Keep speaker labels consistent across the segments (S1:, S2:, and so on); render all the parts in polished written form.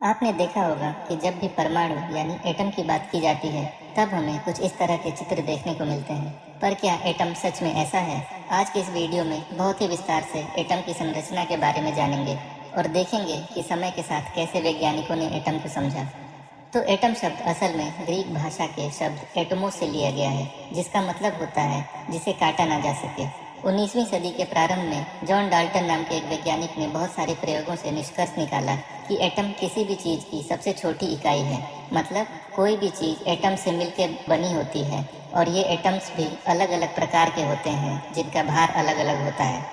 S1: आपने देखा होगा कि जब भी परमाणु यानी एटम की बात की जाती है तब हमें कुछ इस तरह के चित्र देखने को मिलते हैं। पर क्या एटम सच में ऐसा है? आज के इस वीडियो में बहुत ही विस्तार से एटम की संरचना के बारे में जानेंगे और देखेंगे कि समय के साथ कैसे वैज्ञानिकों ने एटम को समझा। तो एटम शब्द असल में ग्रीक भाषा के शब्द एटमोस से लिया गया है, जिसका मतलब होता है जिसे काटा ना जा सके। 19वीं सदी के प्रारंभ में जॉन डाल्टन नाम के एक वैज्ञानिक ने बहुत सारे प्रयोगों से निष्कर्ष निकाला कि एटम किसी भी चीज़ की सबसे छोटी इकाई है। मतलब कोई भी चीज़ एटम से मिलकर बनी होती है और ये एटम्स भी अलग अलग प्रकार के होते हैं जिनका भार अलग अलग होता है।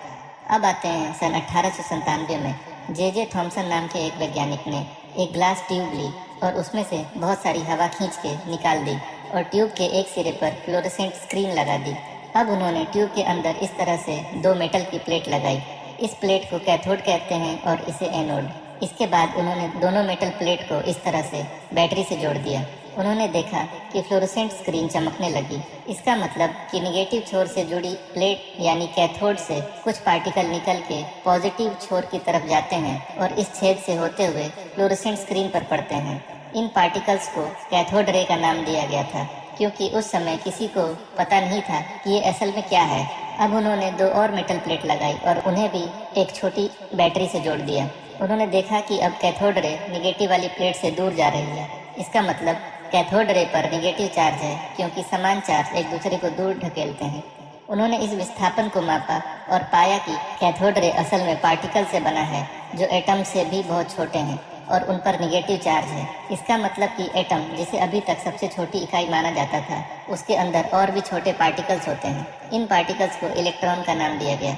S1: अब आते हैं सन 1897 में जे थॉमसन नाम के एक वैज्ञानिक ने एक ग्लास ट्यूब ली और उसमें से बहुत सारी हवा खींच के निकाल दी और ट्यूब के एक सिरे पर फ्लोरोसेंट स्क्रीन लगा दी। अब उन्होंने ट्यूब के अंदर इस तरह से दो मेटल की प्लेट लगाई। इस प्लेट को कैथोड कहते हैं और इसे एनोड। इसके बाद उन्होंने दोनों मेटल प्लेट को इस तरह से बैटरी से जोड़ दिया। उन्होंने देखा कि फ्लोरोसेंट स्क्रीन चमकने लगी। इसका मतलब कि निगेटिव छोर से जुड़ी प्लेट यानी कैथोड से कुछ पार्टिकल निकल के पॉजिटिव छोर की तरफ जाते हैं और इस छेद से होते हुए फ्लोरोसेंट स्क्रीन पर पड़ते हैं। इन पार्टिकल्स को कैथोड रे का नाम दिया गया था, क्योंकि उस समय किसी को पता नहीं था कि ये असल में क्या है। अब उन्होंने दो और मेटल प्लेट लगाई और उन्हें भी एक छोटी बैटरी से जोड़ दिया। उन्होंने देखा कि अब कैथोड रे निगेटिव वाली प्लेट से दूर जा रही है। इसका मतलब कैथोड रे पर निगेटिव चार्ज है, क्योंकि समान चार्ज एक दूसरे को दूर ढकेलते हैं। उन्होंने इस विस्थापन को मापा और पाया कि कैथोड रे असल में पार्टिकल से बना है जो एटम से भी बहुत छोटे हैं और उन पर निगेटिव चार्ज है। इसका मतलब कि एटम, जिसे अभी तक सबसे छोटी इकाई माना जाता था, उसके अंदर और भी छोटे पार्टिकल्स होते हैं। इन पार्टिकल्स को इलेक्ट्रॉन का नाम दिया गया।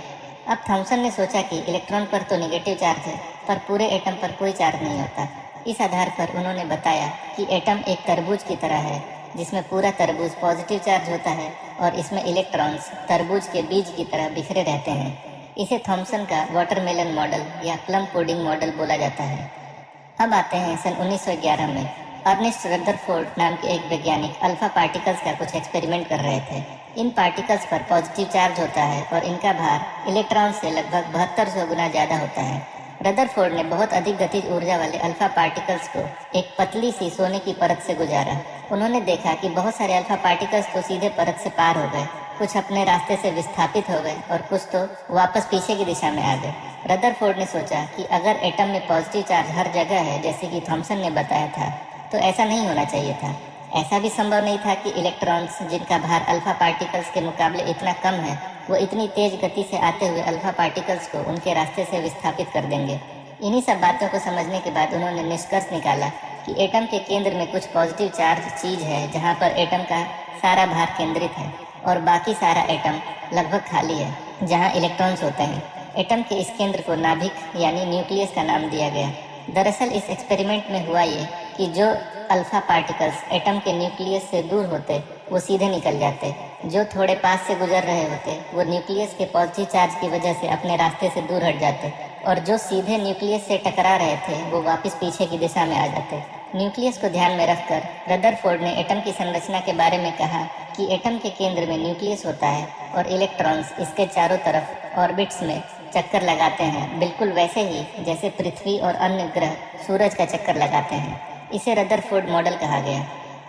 S1: अब थॉमसन ने सोचा कि इलेक्ट्रॉन पर तो निगेटिव चार्ज है, पर पूरे एटम पर कोई चार्ज नहीं होता। इस आधार पर उन्होंने बताया कि एटम एक तरबूज की तरह है, जिसमें पूरा तरबूज पॉजिटिव चार्ज होता है और इसमें इलेक्ट्रॉन्स तरबूज के बीज की तरह बिखरे रहते हैं। इसे थॉमसन का वाटरमेलन मॉडल या प्लम पुडिंग मॉडल बोला जाता है। अब आते हैं सन 1911 में अर्नेस्ट रदरफोर्ड नाम के एक वैज्ञानिक अल्फा पार्टिकल्स का कुछ एक्सपेरिमेंट कर रहे थे। इन पार्टिकल्स पर पॉजिटिव चार्ज होता है और इनका भार इलेक्ट्रॉन से लगभग 7200 गुना ज़्यादा होता है। रदरफोर्ड ने बहुत अधिक गतिज ऊर्जा वाले अल्फा पार्टिकल्स को एक पतली सी सोने की परत से गुजारा। उन्होंने देखा कि बहुत सारे अल्फा पार्टिकल्स तो सीधे परत से पार हो गए, कुछ अपने रास्ते से विस्थापित हो गए और कुछ तो वापस पीछे की दिशा में आ गए। रदरफोर्ड ने सोचा कि अगर एटम में पॉजिटिव चार्ज हर जगह है, जैसे कि थॉमसन ने बताया था, तो ऐसा नहीं होना चाहिए था। ऐसा भी संभव नहीं था कि इलेक्ट्रॉन्स, जिनका भार अल्फा पार्टिकल्स के मुकाबले इतना कम है, वो इतनी तेज गति से आते हुए अल्फा पार्टिकल्स को उनके रास्ते से विस्थापित कर देंगे। इन्हीं सब बातों को समझने के बाद उन्होंने निष्कर्ष निकाला कि एटम के केंद्र में कुछ पॉजिटिव चार्ज चीज है, जहाँ पर एटम का सारा भार केंद्रित है और बाकी सारा एटम लगभग खाली है, जहाँ इलेक्ट्रॉन्स होते हैं। एटम के इस केंद्र को नाभिक यानी न्यूक्लियस का नाम दिया गया। दरअसल इस एक्सपेरिमेंट में हुआ ये कि जो अल्फा पार्टिकल्स एटम के न्यूक्लियस से दूर होते वो सीधे निकल जाते, जो थोड़े पास से गुजर रहे होते वो न्यूक्लियस के पॉजिटिव चार्ज की वजह से अपने रास्ते से दूर हट जाते, और जो सीधे न्यूक्लियस से टकरा रहे थे वो वापस पीछे की दिशा में आ जाते। न्यूक्लियस को ध्यान में रखकर रदरफोर्ड ने एटम की संरचना के बारे में कहा कि एटम के केंद्र में न्यूक्लियस होता है और इलेक्ट्रॉन्स इसके चारों तरफ ऑर्बिट्स में चक्कर लगाते हैं, बिल्कुल वैसे ही जैसे पृथ्वी और अन्य ग्रह सूरज का चक्कर लगाते हैं। इसे रदरफोर्ड मॉडल कहा गया।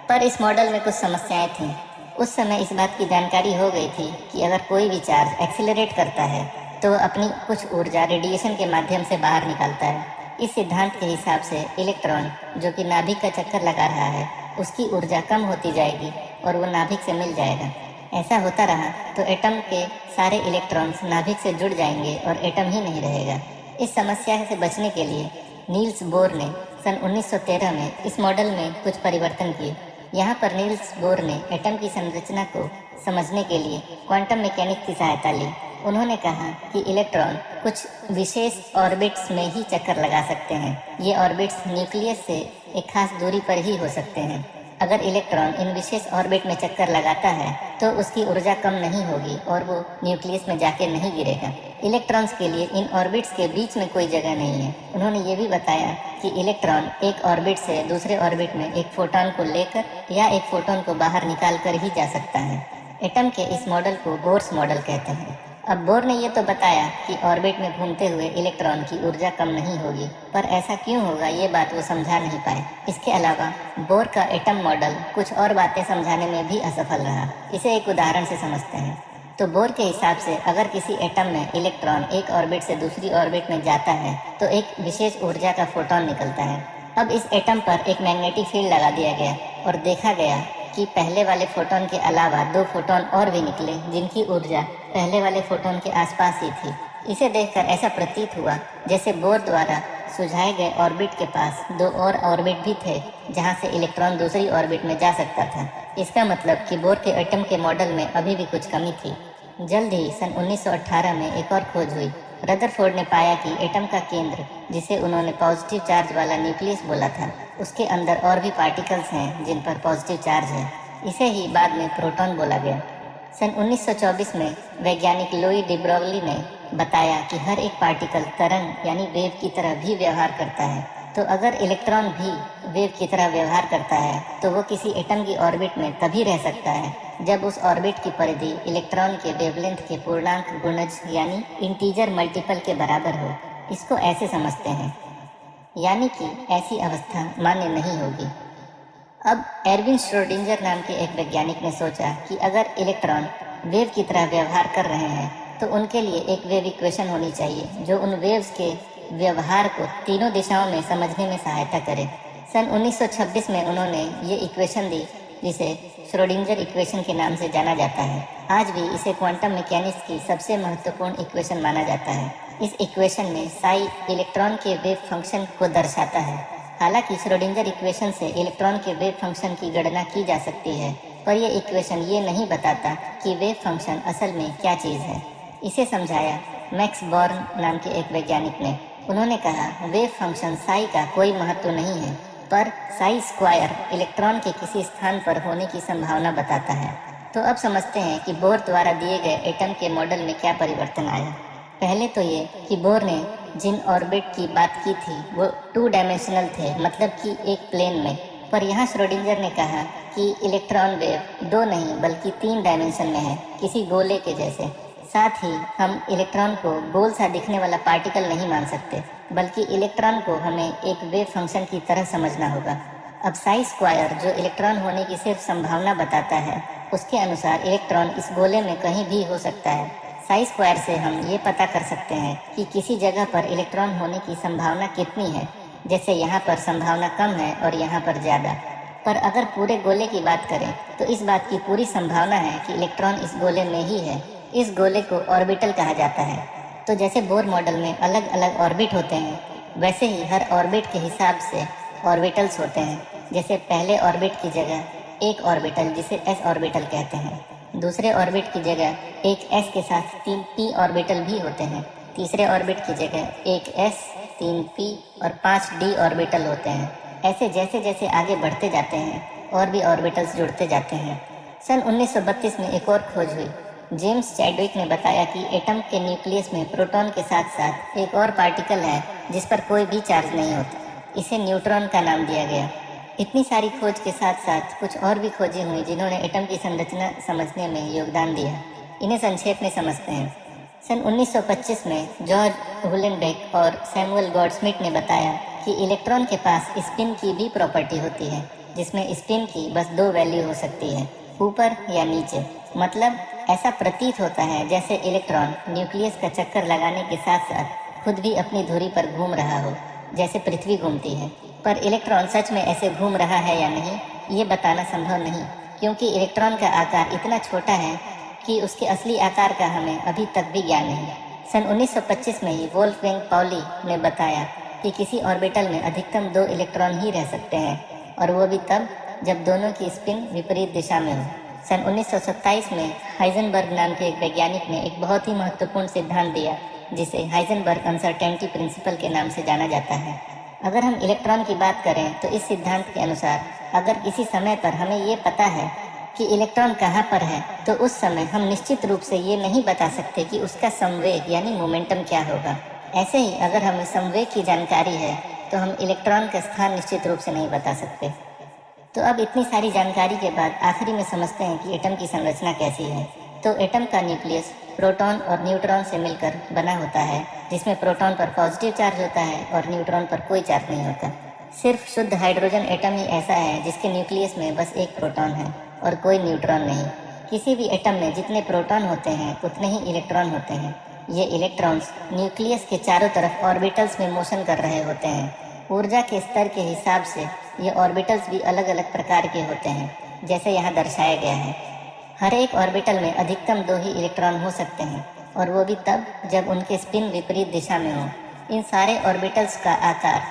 S1: पर इस मॉडल में कुछ समस्याएं थीं। उस समय इस बात की जानकारी हो गई थी कि अगर कोई भी चार्ज एक्सीलरेट करता है तो अपनी कुछ ऊर्जा रेडिएशन के माध्यम से बाहर निकालता है। इस सिद्धांत के हिसाब से इलेक्ट्रॉन, जो कि नाभिक का चक्कर लगा रहा है, उसकी ऊर्जा कम होती जाएगी और वो नाभिक से मिल जाएगा। ऐसा होता रहा तो एटम के सारे इलेक्ट्रॉन्स नाभिक से जुड़ जाएंगे और एटम ही नहीं रहेगा। इस समस्या से बचने के लिए नील्स बोर ने सन 1913 में इस मॉडल में कुछ परिवर्तन किए। यहाँ पर नील्स बोर ने एटम की संरचना को समझने के लिए क्वांटम मैकेनिक्स की सहायता ली। उन्होंने कहा कि इलेक्ट्रॉन कुछ विशेष ऑर्बिट्स में ही चक्कर लगा सकते हैं। ये ऑर्बिट्स न्यूक्लियस से एक खास दूरी पर ही हो सकते हैं। अगर इलेक्ट्रॉन इन विशेष ऑर्बिट में चक्कर लगाता है तो उसकी ऊर्जा कम नहीं होगी और वो न्यूक्लियस में जाके नहीं गिरेगा। इलेक्ट्रॉन्स के लिए इन ऑर्बिट्स के बीच में कोई जगह नहीं है। उन्होंने ये भी बताया कि इलेक्ट्रॉन एक ऑर्बिट से दूसरे ऑर्बिट में एक फोटॉन को लेकर या एक फोटॉन को बाहर निकाल कर ही जा सकता है। एटम के इस मॉडल को बोर्स मॉडल कहते हैं। अब बोर ने ये तो बताया कि ऑर्बिट में घूमते हुए इलेक्ट्रॉन की ऊर्जा कम नहीं होगी, पर ऐसा क्यों होगा ये बात वो समझा नहीं पाए। इसके अलावा बोर का एटम मॉडल कुछ और बातें समझाने में भी असफल रहा। इसे एक उदाहरण से समझते हैं। तो बोर के हिसाब से अगर किसी एटम में इलेक्ट्रॉन एक ऑर्बिट से दूसरी ऑर्बिट में जाता है तो एक विशेष ऊर्जा का फोटोन निकलता है। अब इस एटम पर एक मैग्नेटिक फील्ड लगा दिया गया और देखा गया कि पहले वाले फोटोन के अलावा 2 फोटोन और भी निकले जिनकी ऊर्जा पहले वाले फोटोन के आसपास ही थी। इसे देखकर ऐसा प्रतीत हुआ जैसे बोर द्वारा सुझाए गए ऑर्बिट के पास 2 और ऑर्बिट भी थे जहां से इलेक्ट्रॉन दूसरी ऑर्बिट में जा सकता था। इसका मतलब कि बोर के एटम के मॉडल में अभी भी कुछ कमी थी। जल्द ही सन 1918 में एक और खोज हुई। रदरफोर्ड ने पाया कि एटम का केंद्र, जिसे उन्होंने पॉजिटिव चार्ज वाला न्यूक्लियस बोला था, उसके अंदर और भी पार्टिकल्स हैं जिन पर पॉजिटिव चार्ज है। इसे ही बाद में प्रोटॉन बोला गया। सन 1924 में वैज्ञानिक लुई डी ब्रोगली ने बताया कि हर एक पार्टिकल तरंग यानी वेव की तरह भी व्यवहार करता है। तो अगर इलेक्ट्रॉन भी वेव की तरह व्यवहार करता है तो वो किसी एटम की ऑर्बिट में तभी रह सकता है जब उस ऑर्बिट की परिधि इलेक्ट्रॉन के वेवलेंथ के पूर्णांक गुणज यानी इंटीजर मल्टीपल के बराबर हो। इसको ऐसे समझते हैं, यानी कि ऐसी अवस्था मान्य नहीं होगी। अब एरविन श्रोडिंगर नाम के एक वैज्ञानिक ने सोचा कि अगर इलेक्ट्रॉन वेव की तरह व्यवहार कर रहे हैं तो उनके लिए एक वेव इक्वेशन होनी चाहिए जो उन वेव्स के व्यवहार को तीनों दिशाओं में समझने में सहायता करे। सन 1926 में उन्होंने ये इक्वेशन दी जिसे श्रोडिंगर इक्वेशन के नाम से जाना जाता है। आज भी इसे क्वांटम मैकेनिक्स की सबसे महत्वपूर्ण इक्वेशन माना जाता है। इस इक्वेशन में साई इलेक्ट्रॉन के वेव फंक्शन को दर्शाता है। हालांकि श्रोडिंगर इक्वेशन से इलेक्ट्रॉन के वेव फंक्शन की गणना की जा सकती है, पर यह इक्वेशन ये नहीं बताता कि वेव फंक्शन असल में क्या चीज़ है। इसे समझाया मैक्स बॉर्न नाम के एक वैज्ञानिक ने। उन्होंने कहा वेव फंक्शन साई का कोई महत्व नहीं है, पर साई स्क्वायर इलेक्ट्रॉन के किसी स्थान पर होने की संभावना बताता है। तो अब समझते हैं कि बोर द्वारा दिए गए एटम के मॉडल में क्या परिवर्तन आया। पहले तो ये कि बोर ने जिन ऑर्बिट की बात की थी वो 2 डायमेंशनल थे, मतलब कि एक प्लेन में। पर यहाँ श्रोडिंगर ने कहा कि इलेक्ट्रॉन वेव 2 नहीं बल्कि 3 डायमेंशन में है, किसी गोले के जैसे। साथ ही हम इलेक्ट्रॉन को गोल सा दिखने वाला पार्टिकल नहीं मान सकते, बल्कि इलेक्ट्रॉन को हमें एक वेव फंक्शन की तरह समझना होगा। अब साई स्क्वायर जो इलेक्ट्रॉन होने की सिर्फ संभावना बताता है, उसके अनुसार इलेक्ट्रॉन इस गोले में कहीं भी हो सकता है। साई स्क्वायर से हम ये पता कर सकते हैं कि किसी जगह पर इलेक्ट्रॉन होने की संभावना कितनी है, जैसे यहाँ पर संभावना कम है और यहाँ पर ज़्यादा। पर अगर पूरे गोले की बात करें तो इस बात की पूरी संभावना है कि इलेक्ट्रॉन इस गोले में ही है। इस गोले को ऑर्बिटल कहा जाता है। तो जैसे बोर मॉडल में अलग अलग ऑर्बिट होते हैं, वैसे ही हर ऑर्बिट के हिसाब से ऑर्बिटल्स होते हैं। जैसे पहले ऑर्बिट की जगह एक ऑर्बिटल जिसे एस ऑर्बिटल कहते हैं, दूसरे ऑर्बिट की जगह एक एस के साथ 3 पी ऑर्बिटल भी होते हैं, तीसरे ऑर्बिट की जगह एक एस, 3 पी और 5 डी ऑर्बिटल होते हैं। ऐसे जैसे जैसे आगे बढ़ते जाते हैं और भी ऑर्बिटल्स जुड़ते जाते हैं। सन 1932 में एक और खोज हुई। जेम्स चैडविक ने बताया कि एटम के न्यूक्लियस में प्रोटॉन के साथ साथ एक और पार्टिकल है जिस पर कोई भी चार्ज नहीं होता। इसे न्यूट्रॉन का नाम दिया गया। इतनी सारी खोज के साथ साथ कुछ और भी खोजें हुई जिन्होंने एटम की संरचना समझने में योगदान दिया। इन्हें संक्षेप में समझते हैं। सन 1925 में जॉर्ज हुलेनबेक और सैमुअल गॉडस्मिट ने बताया कि इलेक्ट्रॉन के पास स्पिन की भी प्रॉपर्टी होती है, जिसमें स्पिन की बस 2 वैल्यू हो सकती है, ऊपर या नीचे। मतलब ऐसा प्रतीत होता है जैसे इलेक्ट्रॉन न्यूक्लियस का चक्कर लगाने के साथ साथ खुद भी अपनी धुरी पर घूम रहा हो, जैसे पृथ्वी घूमती है। पर इलेक्ट्रॉन सच में ऐसे घूम रहा है या नहीं, ये बताना संभव नहीं, क्योंकि इलेक्ट्रॉन का आकार इतना छोटा है कि उसके असली आकार का हमें अभी तक भी ज्ञान नहीं। सन 1925 में ही वोल्फगैंग पाउली ने बताया कि किसी ऑर्बिटल में अधिकतम 2 इलेक्ट्रॉन ही रह सकते हैं, और वो भी तब जब दोनों की स्पिन विपरीत दिशा में हो। सन 1927 में हाइजेनबर्ग नाम के एक वैज्ञानिक ने एक बहुत ही महत्वपूर्ण सिद्धांत दिया जिसे हाइजेनबर्ग अनसर्टेनिटी प्रिंसिपल के नाम से जाना जाता है। अगर हम इलेक्ट्रॉन की बात करें तो इस सिद्धांत के अनुसार अगर किसी समय पर हमें ये पता है कि इलेक्ट्रॉन कहाँ पर है, तो उस समय हम निश्चित रूप से ये नहीं बता सकते कि उसका संवेग यानी मोमेंटम क्या होगा। ऐसे ही अगर हमें संवेग की जानकारी है तो हम इलेक्ट्रॉन का स्थान निश्चित रूप से नहीं बता सकते। तो अब इतनी सारी जानकारी के बाद आखिरी में समझते हैं कि एटम की संरचना कैसी है। तो एटम का न्यूक्लियस प्रोटॉन और न्यूट्रॉन से मिलकर बना होता है, जिसमें प्रोटॉन पर पॉजिटिव चार्ज होता है और न्यूट्रॉन पर कोई चार्ज नहीं होता। सिर्फ शुद्ध हाइड्रोजन एटम ही ऐसा है जिसके न्यूक्लियस में बस एक प्रोटॉन है और कोई न्यूट्रॉन नहीं। किसी भी एटम में जितने प्रोटॉन होते हैं उतने ही इलेक्ट्रॉन होते हैं। ये इलेक्ट्रॉन्स न्यूक्लियस के चारों तरफ ऑर्बिटल्स में मोशन कर रहे होते हैं। ऊर्जा के स्तर के हिसाब से ये ऑर्बिटल्स भी अलग अलग प्रकार के होते हैं, जैसे यहाँ दर्शाया गया है। हर एक ऑर्बिटल में अधिकतम 2 ही इलेक्ट्रॉन हो सकते हैं, और वो भी तब जब उनके स्पिन विपरीत दिशा में हो। इन सारे ऑर्बिटल्स का आकार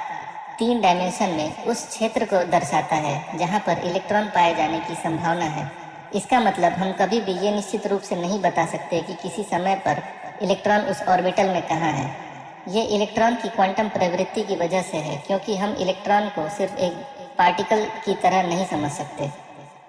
S1: 3 डायमेंशन में उस क्षेत्र को दर्शाता है जहाँ पर इलेक्ट्रॉन पाए जाने की संभावना है। इसका मतलब हम कभी भी ये निश्चित रूप से नहीं बता सकते कि किसी समय पर इलेक्ट्रॉन उस ऑर्बिटल में कहाँ है। ये इलेक्ट्रॉन की क्वांटम प्रवृत्ति की वजह से है, क्योंकि हम इलेक्ट्रॉन को सिर्फ एक पार्टिकल की तरह नहीं समझ सकते।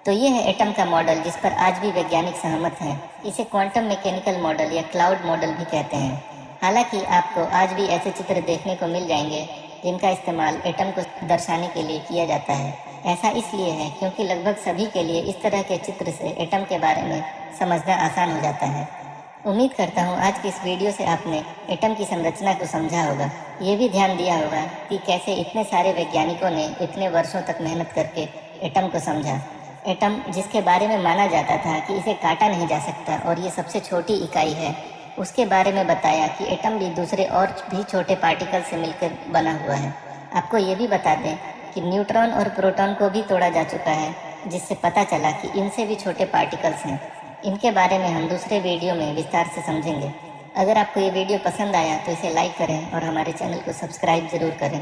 S1: तो ये है एटम का मॉडल, जिस पर आज भी वैज्ञानिक सहमत हैं। इसे क्वांटम मैकेनिकल मॉडल या क्लाउड मॉडल भी कहते हैं। हालांकि आपको आज भी ऐसे चित्र देखने को मिल जाएंगे जिनका इस्तेमाल एटम को दर्शाने के लिए किया जाता है। ऐसा इसलिए है क्योंकि लगभग सभी के लिए इस तरह के चित्र से एटम के बारे में समझना आसान हो जाता है। उम्मीद करता हूँ आज की इस वीडियो से आपने एटम की संरचना को समझा होगा। ये भी ध्यान दिया होगा कि कैसे इतने सारे वैज्ञानिकों ने इतने वर्षों तक मेहनत करके एटम को समझा। एटम, जिसके बारे में माना जाता था कि इसे काटा नहीं जा सकता और ये सबसे छोटी इकाई है, उसके बारे में बताया कि एटम भी दूसरे और भी छोटे पार्टिकल से मिलकर बना हुआ है। आपको ये भी बता दें कि न्यूट्रॉन और प्रोटॉन को भी तोड़ा जा चुका है, जिससे पता चला कि इनसे भी छोटे पार्टिकल्स हैं। इनके बारे में हम दूसरे वीडियो में विस्तार से समझेंगे। अगर आपको ये वीडियो पसंद आया तो इसे लाइक करें और हमारे चैनल को सब्सक्राइब ज़रूर करें।